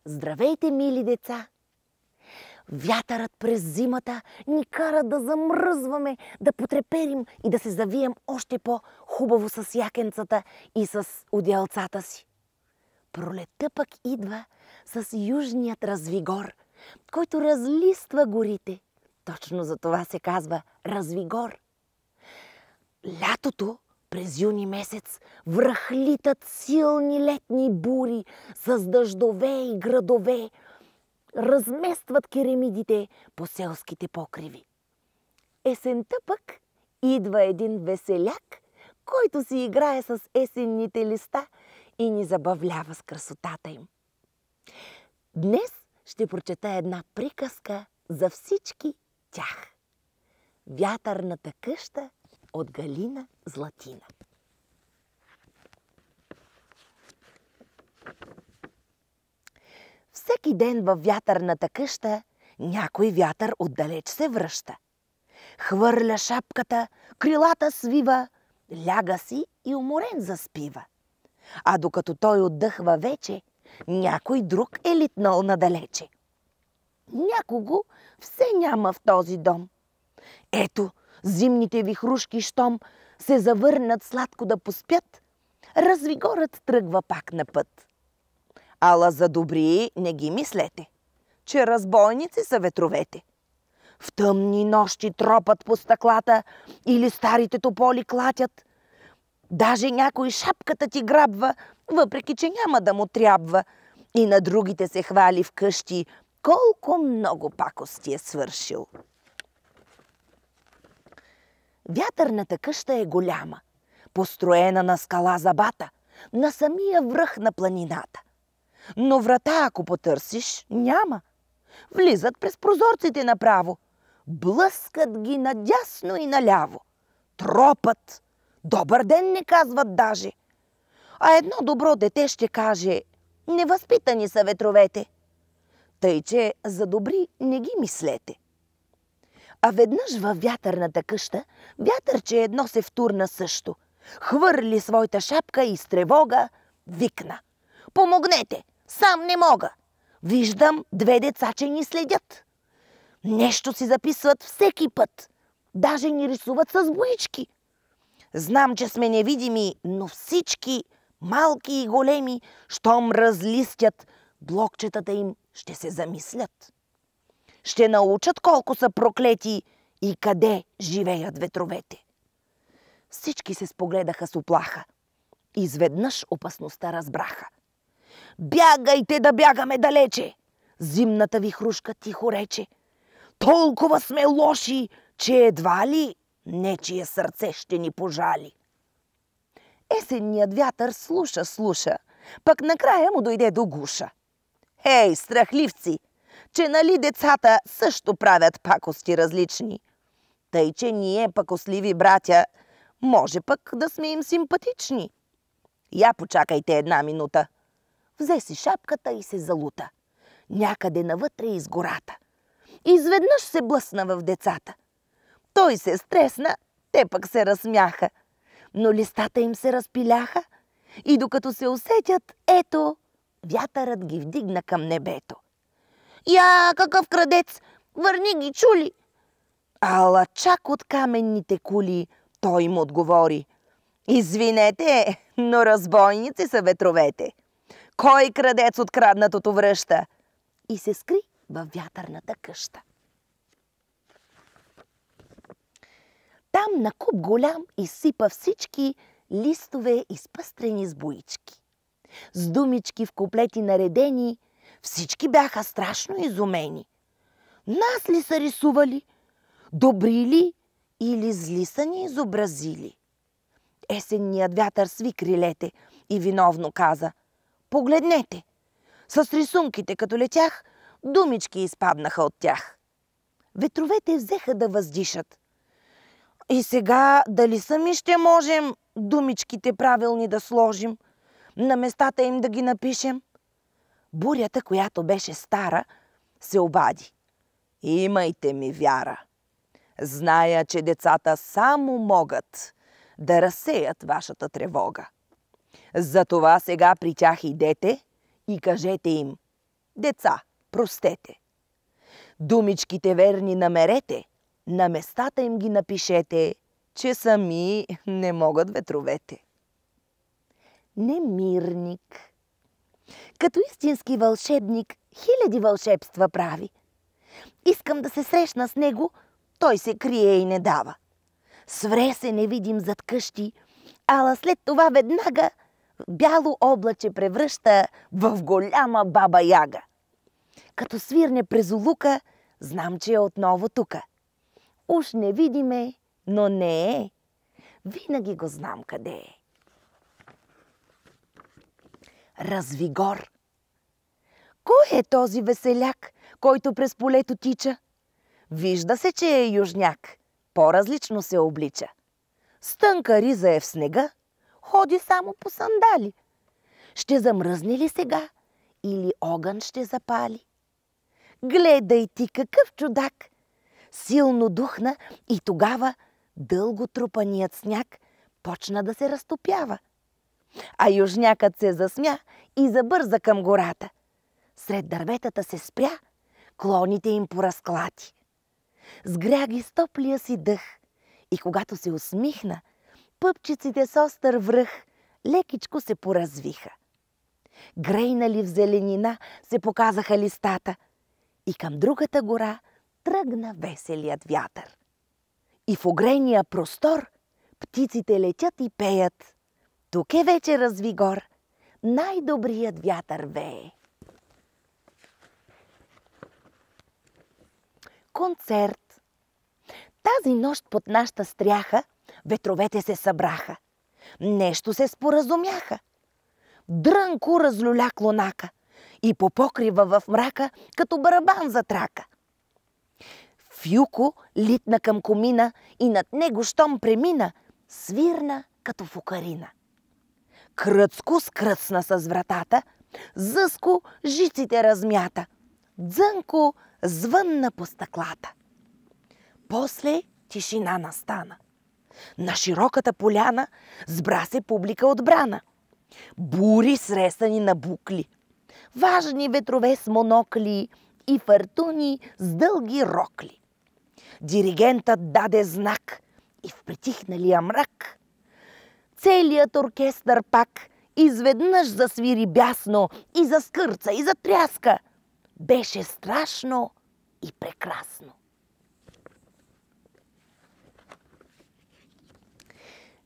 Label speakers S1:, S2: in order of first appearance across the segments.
S1: Здравейте, мили деца! Вятърът през зимата ни кара да замръзваме, да потреперим и да се завием още по-хубаво с якенцата и с одеялцата си. Пролетта пък идва с южният развигор, който разлиства горите. Точно за това се казва развигор. Лятото през юни месец връхлитат силни летни бури с дъждове и градове, разместват керемидите по селските покриви. Есента пък идва един веселяк, който си играе с есенните листа и ни забавлява с красотата им. Днес ще прочета една приказка за всички тях. Вятърната къща от Галина Златина. Всеки ден във вятърната къща някой вятър отдалеч се връща. Хвърля шапката, крилата свива, ляга си и уморен заспива. А докато той отдъхва вече, някой друг е литнал надалече. Някого все няма в този дом. Ето, зимните вихрушки, щом се завърнат сладко да поспят, развигорът тръгва пак на път. Ала за добри не ги мислете, че разбойници са ветровете. В тъмни нощи тропат по стъклата или старите тополи клатят. Даже някой шапката ти грабва, въпреки че няма да му трябва. И на другите се хвали вкъщи, колко много пакости е свършил. Вятърната къща е голяма, построена на скала забата, на самия връх на планината. Но врата, ако потърсиш, няма. Влизат през прозорците направо, блъскат ги надясно и наляво. Тропат, добър ден не казват даже. А едно добро дете ще каже, невъзпитани са ветровете. Тъй, че за добри не ги мислете. А веднъж във вятърната къща вятърче едно се втурна също. Хвърли своята шапка и с тревога викна: помогнете, сам не мога. Виждам две деца, че ни следят. Нещо си записват всеки път. Даже ни рисуват с боички. Знам, че сме невидими, но всички, малки и големи, щом разлистят, блокчетата им ще се замислят. Ще научат колко са проклети и къде живеят ветровете. Всички се спогледаха с уплаха. Изведнъж опасността разбраха. Бягайте да бягаме далече! Зимната вихрушка тихо рече. Толкова сме лоши, че едва ли нечие сърце ще ни пожали. Есенният вятър слуша, пък накрая му дойде до гуша. Ей, страхливци, че нали децата също правят пакости различни? Тъй, че ние, пакосливи братя, може пък да сме им симпатични. Я почакайте една минута. Взе си шапката и се залута. Някъде навътре из гората. Изведнъж се блъсна в децата. Той се стресна, те пък се разсмяха. Но листата им се разпиляха и докато се усетят, ето, вятърът ги вдигна към небето. Я, какъв крадец! Върни ги, чули! Ала чак от каменните кули той им отговори. Извинете, но разбойници са ветровете. Кой крадец откраднатото връща? И се скри във вятърната къща. Там на куп голям изсипа всички листове, изпъстрени с боички. С думички в куплети наредени, всички бяха страшно изумени. Нас ли са рисували? Добри ли или зли са ни изобразили? Есенният вятър сви крилете и виновно каза: погледнете, с рисунките като летях, думички изпаднаха от тях. Ветровете взеха да въздишат. И сега дали сами ще можем думичките правилни да сложим, на местата им да ги напишем? Бурята, която беше стара, се обади. Имайте ми вяра. Зная, че децата само могат да разсеят вашата тревога. Затова сега при тях идете и кажете им: Деца, простете. Думичките верни намерете, на местата им ги напишете, че сами не могат ветровете. Немирник. Като истински вълшебник, хиляди вълшебства прави. Искам да се срещна с него, той се крие и не дава. Свре се невидим зад къщи, ала след това веднага бяло облаче превръща в голяма баба Яга. Като свирне през улука, знам, че е отново тука. Уж не видиме, но не е. Винаги го знам къде е. Развигор. Кой е този веселяк, който през полето тича? Вижда се, че е южняк. По-различно се облича. С тънка риза е в снега, ходи само по сандали. Ще замръзне ли сега или огън ще запали? Гледай ти какъв чудак! Силно духна и тогава дълго трупаният сняг почна да се разтопява. А южнякът се засмя и забърза към гората. Сред дърветата се спря, клоните им поразклати. Сгря ги с топлия си дъх и когато се усмихна, пъпчиците с остър връх лекичко се поразвиха. Грейнали в зеленина се показаха листата и към другата гора тръгна веселият вятър. И в огрейния простор птиците летят и пеят. Тук е вече Развигор, най-добрият вятър вее. Концерт. Тази нощ под нашата стряха ветровете се събраха. Нещо се споразумяха. Дрънко разлюля клонака и по покрива в мрака, като барабан за трака. Фюко литна към комина и над него щом премина, свирна като фукарина. Кръцко скръцна с вратата, Зъско жиците размята, Дзънко звънна по стъклата. После тишина настана. На широката поляна сбра се публика отбрана. Бури сресани на букли, важни ветрове с монокли и фартуни с дълги рокли. Диригентът даде знак и в притихналия мрак целият оркестър пак изведнъж засвири бясно и заскърца и затряска. Беше страшно и прекрасно.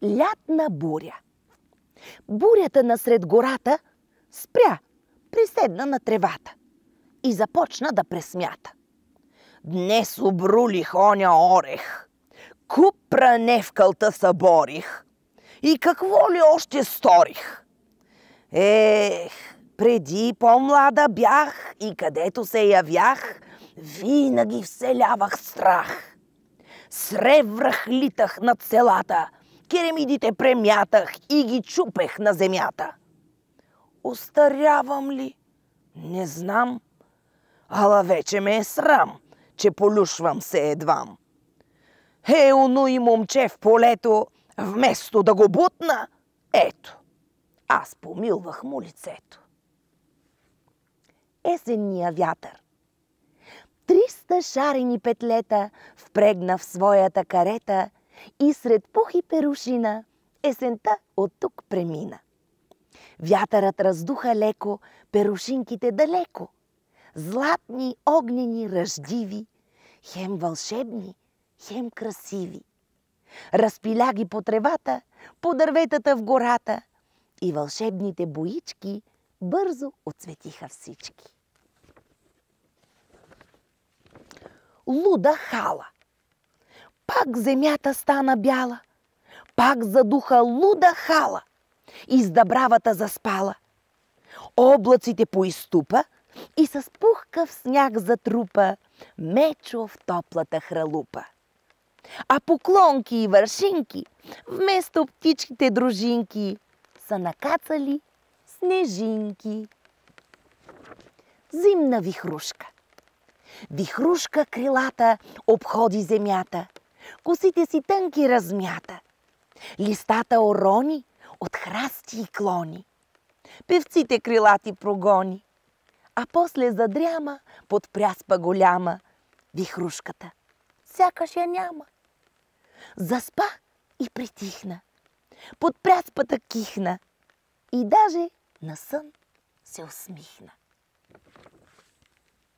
S1: Лятна буря. Бурята насред гората спря, приседна на тревата и започна да пресмята. Днес обрулих оня орех, куп пране в кълта съборих и какво ли още сторих? Преди по-млада бях и където се явях, винаги вселявах страх. Среврах литах над селата, керемидите премятах и ги чупех на земята. Остарявам ли? Не знам, ала вече ме е срам, че полюшвам се едвам. Оно и момче в полето, вместо да го бутна, ето, аз помилвах му лицето. Есенния вятър. 300 шарени петлета впрегна в своята карета и сред пух и перушина есента от тук премина. Вятърът раздуха леко перушинките далеко, златни, огнени, ръждиви, хем вълшебни, хем красиви. Разпиля ги по тревата, по дърветата в гората и вълшебните боички бързо отцветиха всички. Луда хала. Пак земята стана бяла, пак задуха луда хала. Из дъбравата заспала. Облаците поизступа и с пухкав сняг затрупа Мечо в топлата хралупа. А поклонки и вършинки вместо птичките дружинки са накацали снежинки. Зимна вихрушка. Вихрушка крилата обходи земята, косите си тънки размята, листата орони от храсти и клони, певците крилати прогони, А после задряма под пряспа голяма. Вихрушката сякаш я няма. Заспа и притихна. Под пряспата кихна и даже на сън се усмихна.